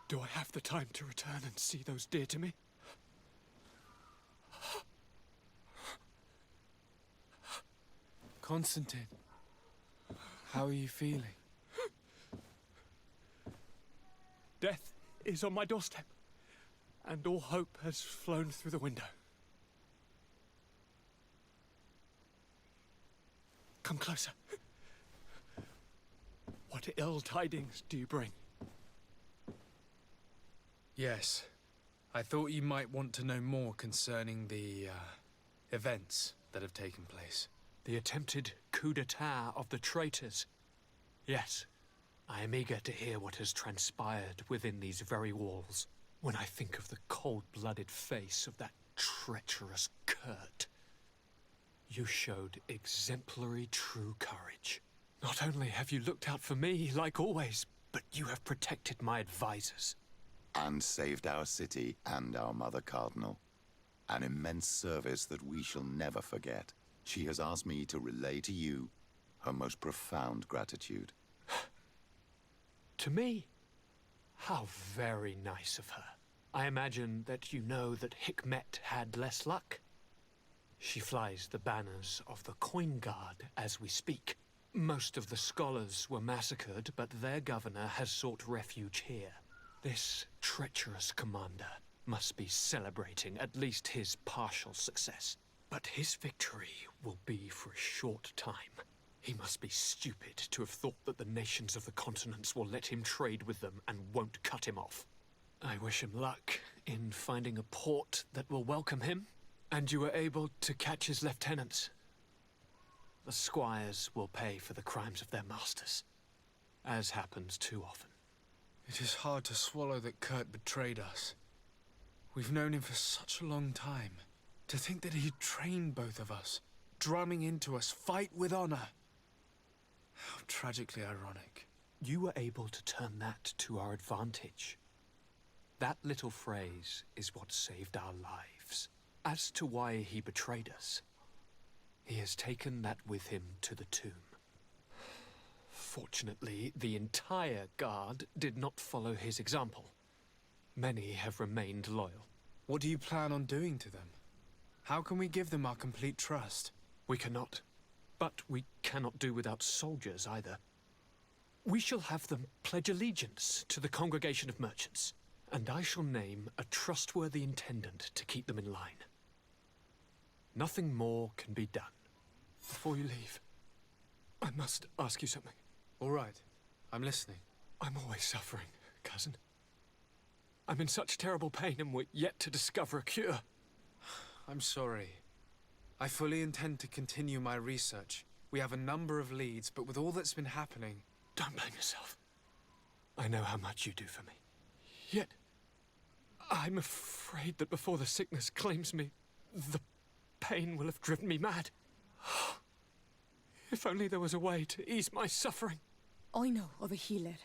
Do I have the time to return and see those dear to me? Constantin, how are you feeling? Death is on my doorstep, and all hope has flown through the window. Come closer. What ill tidings do you bring? Yes. I thought you might want to know more concerning the, events that have taken place. The attempted coup d'etat of the traitors. Yes, I am eager to hear what has transpired within these very walls. When I think of the cold-blooded face of that treacherous Kurt. You showed exemplary true courage. Not only have you looked out for me, like always, but you have protected my advisors. And saved our city and our Mother Cardinal. An immense service that we shall never forget. She has asked me to relay to you her most profound gratitude. To me? How very nice of her. I imagine that you know that Hikmet had less luck. She flies the banners of the Coin Guard as we speak. Most of the scholars were massacred, but their governor has sought refuge here. This treacherous commander must be celebrating at least his partial success. But his victory will be for a short time. He must be stupid to have thought that the nations of the continents will let him trade with them and won't cut him off. I wish him luck in finding a port that will welcome him, and you were able to catch his lieutenants. The squires will pay for the crimes of their masters, as happens too often. It is hard to swallow that Kurt betrayed us. We've known him for such a long time. To think that he'd trained both of us, drumming into us, fight with honor. How tragically ironic. You were able to turn that to our advantage. That little phrase is what saved our lives. As to why he betrayed us, he has taken that with him to the tomb. Fortunately, the entire guard did not follow his example. Many have remained loyal. What do you plan on doing to them? How can we give them our complete trust? We cannot. But we cannot do without soldiers either. We shall have them pledge allegiance to the Congregation of Merchants, and I shall name a trustworthy intendant to keep them in line. Nothing more can be done. Before you leave, I must ask you something. All right. I'm listening. I'm always suffering, cousin. I'm in such terrible pain and we're yet to discover a cure. I'm sorry. I fully intend to continue my research. We have a number of leads, but with all that's been happening... Don't blame yourself. I know how much you do for me. Yet, I'm afraid that before the sickness claims me, the pain will have driven me mad. If only there was a way to ease my suffering. I know of a healer,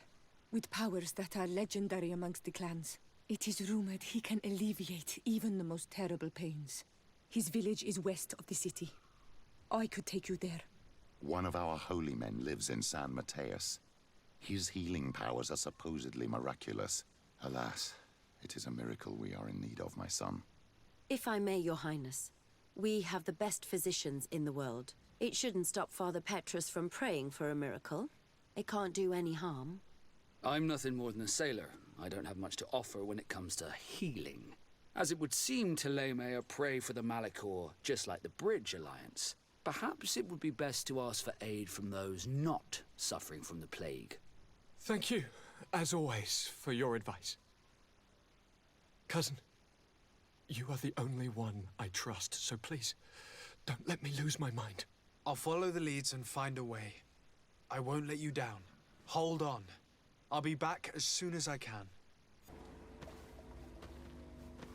with powers that are legendary amongst the clans. It is rumored he can alleviate even the most terrible pains. His village is west of the city. I could take you there. One of our holy men lives in San Mateus. His healing powers are supposedly miraculous. Alas, it is a miracle we are in need of, my son. If I may, Your Highness, we have the best physicians in the world. It shouldn't stop Father Petrus from praying for a miracle. It can't do any harm. I'm nothing more than a sailor. I don't have much to offer when it comes to healing. As it would seem Telemea pray for the Malachor, just like the Bridge Alliance. Perhaps it would be best to ask for aid from those not suffering from the plague. Thank you, as always, for your advice. Cousin, you are the only one I trust, so please, don't let me lose my mind. I'll follow the leads and find a way. I won't let you down. Hold on. I'll be back as soon as I can.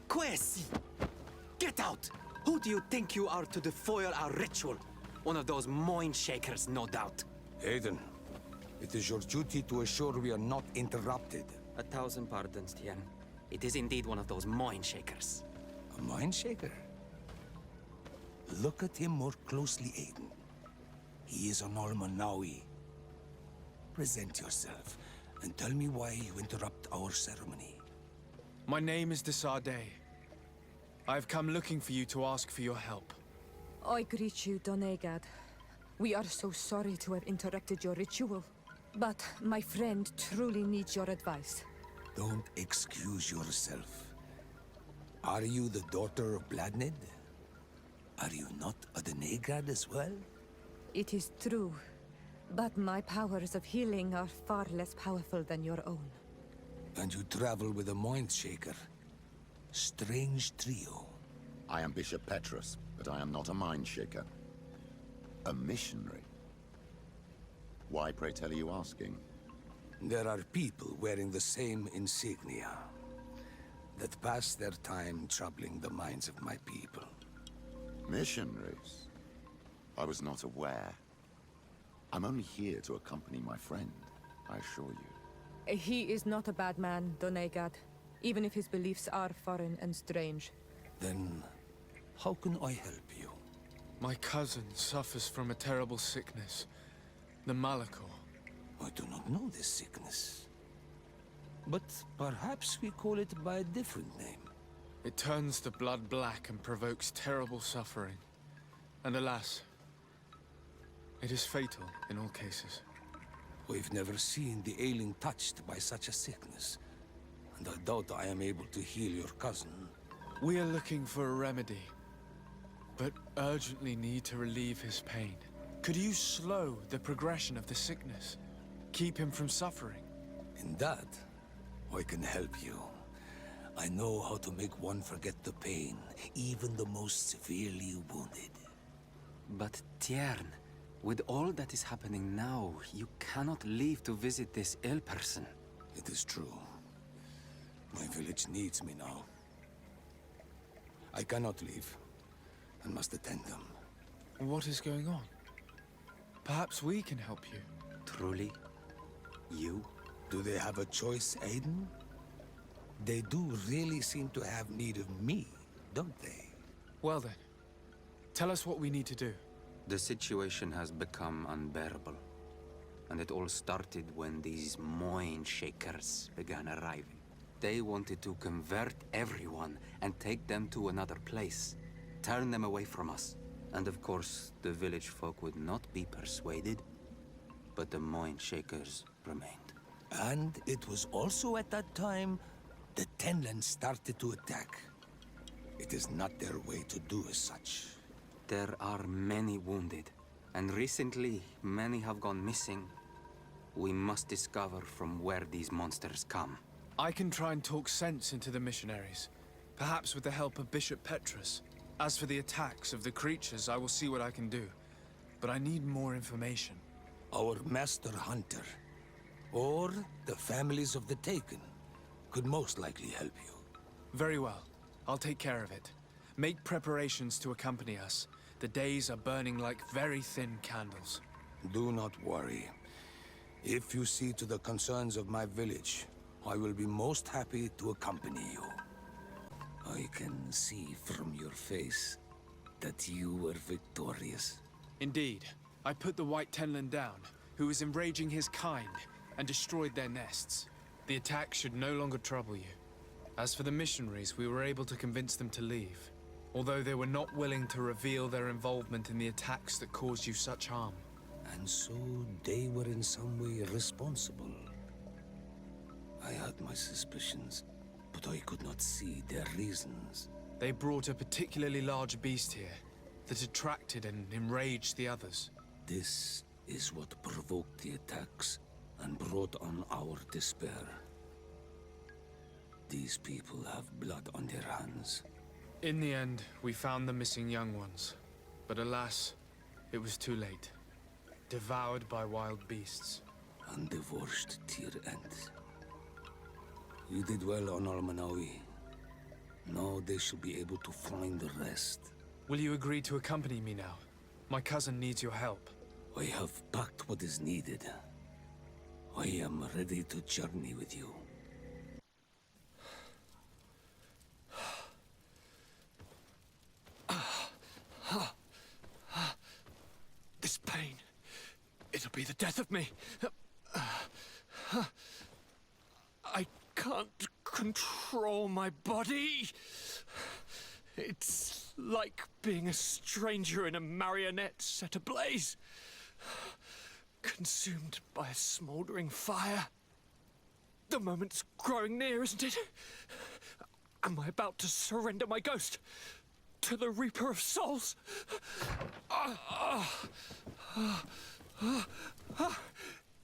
Quesi! Get out! Who do you think you are to defoil our ritual? One of those mind shakers, no doubt. Aiden, it is your duty to assure we are not interrupted. 1,000 pardons, Tien. It is indeed one of those mind shakers. A mind shaker? Look at him more closely, Aiden. He is an Almanawi. Present yourself and tell me why you interrupt our ceremony. My name is Desardet. I have come looking for you to ask for your help. I greet you, Donegad. We are so sorry to have interrupted your ritual. But my friend truly needs your advice. Don't excuse yourself. Are you the daughter of Bladned? Are you not a Donegad as well? It is true, but my powers of healing are far less powerful than your own. And you travel with a mind shaker. Strange trio. I am Bishop Petrus, but I am not a mind shaker. A missionary. Why, pray tell, are you asking? There are people wearing the same insignia that pass their time troubling the minds of my people. Missionaries? I was not aware. I'm only here to accompany my friend, I assure you. He is not a bad man, Donegad, even if his beliefs are foreign and strange. Then, how can I help you? My cousin suffers from a terrible sickness, the Malachor. I do not know this sickness. But perhaps we call it by a different name. It turns the blood black and provokes terrible suffering. And alas, it is fatal in all cases. We've never seen the ailing touched by such a sickness. And I doubt I am able to heal your cousin. We are looking for a remedy, but urgently need to relieve his pain. Could you slow the progression of the sickness? Keep him from suffering? In that, I can help you. I know how to make one forget the pain, even the most severely wounded. But Tiern, with all that is happening now, you cannot leave to visit this ill person. It is true. My village needs me now. I cannot leave, and must attend them. What is going on? Perhaps we can help you. Truly? You? Do they have a choice, Aiden? They do really seem to have need of me, don't they? Well then, tell us what we need to do. The situation has become unbearable. And it all started when these mind shakers began arriving. They wanted to convert everyone and take them to another place. Turn them away from us. And of course, the village folk would not be persuaded. But the mind shakers remained. And it was also at that time the Tenland started to attack. It is not their way to do as such. There are many wounded, and recently many have gone missing. We must discover from where these monsters come. I can try and talk sense into the missionaries, perhaps with the help of Bishop Petrus. As for the attacks of the creatures, I will see what I can do. But I need more information. Our master hunter, or the families of the Taken, could most likely help you. Very well. I'll take care of it. Make preparations to accompany us. The days are burning like very thin candles. Do not worry. If you see to the concerns of my village, I will be most happy to accompany you. I can see from your face that you were victorious. Indeed. I put the White Tenland down, who was enraging his kind, and destroyed their nests. The attack should no longer trouble you. As for the missionaries, we were able to convince them to leave, although they were not willing to reveal their involvement in the attacks that caused you such harm. And so they were in some way responsible. I had my suspicions, but I could not see their reasons. They brought a particularly large beast here that attracted and enraged the others. This is what provoked the attacks and brought on our despair. These people have blood on their hands. In the end, we found the missing young ones. But alas, it was too late. Devoured by wild beasts. And divorced to your end. You did well on Almanawi. Now they shall be able to find the rest. Will you agree to accompany me now? My cousin needs your help. I have packed what is needed. I am ready to journey with you. This pain, it'll be the death of me. I can't control my body. It's like being a stranger in a marionette set ablaze. Consumed by a smouldering fire. The moment's growing near, isn't it? Am I about to surrender my ghost to the Reaper of Souls?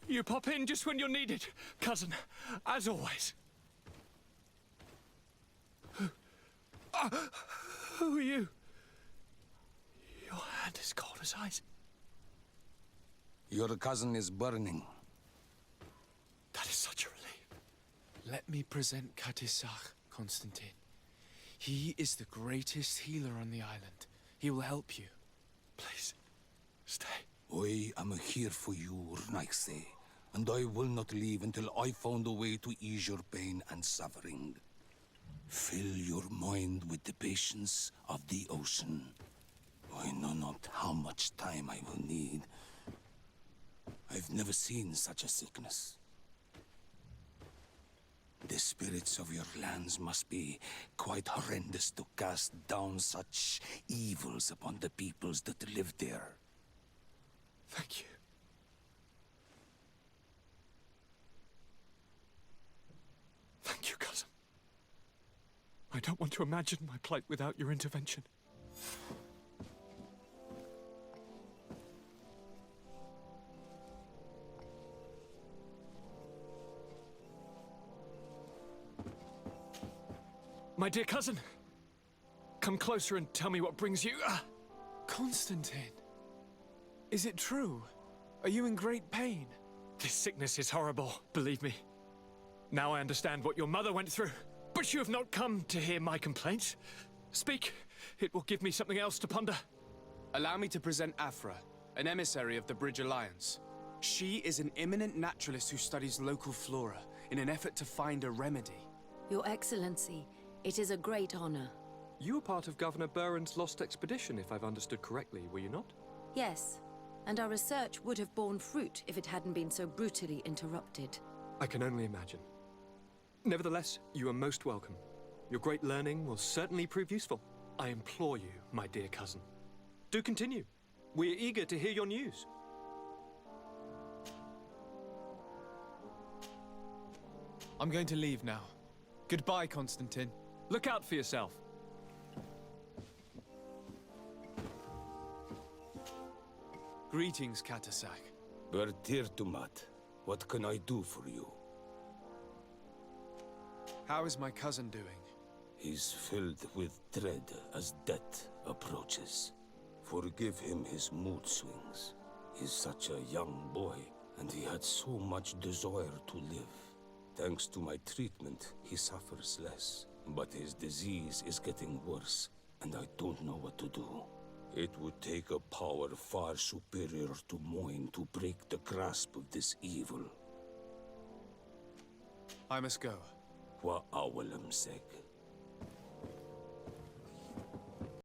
You pop in just when you're needed, cousin, as always. Who are you? Your hand is cold as ice. Your cousin is burning. That is such a relief. Let me present Katisach, Constantin. He is the greatest healer on the island. He will help you. Please, stay. I am here for you, Naise, and I will not leave until I found a way to ease your pain and suffering. Fill your mind with the patience of the ocean. I know not how much time I will need. I've never seen such a sickness. The spirits of your lands must be quite horrendous to cast down such evils upon the peoples that live there. Thank you. Thank you, cousin. I don't want to imagine my plight without your intervention. My dear cousin, come closer and tell me what brings you. Constantin, is it true? Are you in great pain? This sickness is horrible, believe me. Now I understand what your mother went through. But you have not come to hear my complaints. Speak. It will give me something else to ponder. Allow me to present Afra, an emissary of the Bridge Alliance. She is an eminent naturalist who studies local flora in an effort to find a remedy. Your Excellency, it is a great honor. You were part of Governor Buren's lost expedition, if I've understood correctly, were you not? Yes, and our research would have borne fruit if it hadn't been so brutally interrupted. I can only imagine. Nevertheless, you are most welcome. Your great learning will certainly prove useful. I implore you, my dear cousin. Do continue. We are eager to hear your news. I'm going to leave now. Goodbye, Constantin. Look out for yourself. Greetings, Katisach. Bertirtumat, what can I do for you? How is my cousin doing? He's filled with dread as death approaches. Forgive him his mood swings. He's such a young boy, and he had so much desire to live. Thanks to my treatment, he suffers less. But his disease is getting worse, and I don't know what to do. It would take a power far superior to mine to break the grasp of this evil. I must go. Wa awalam seg.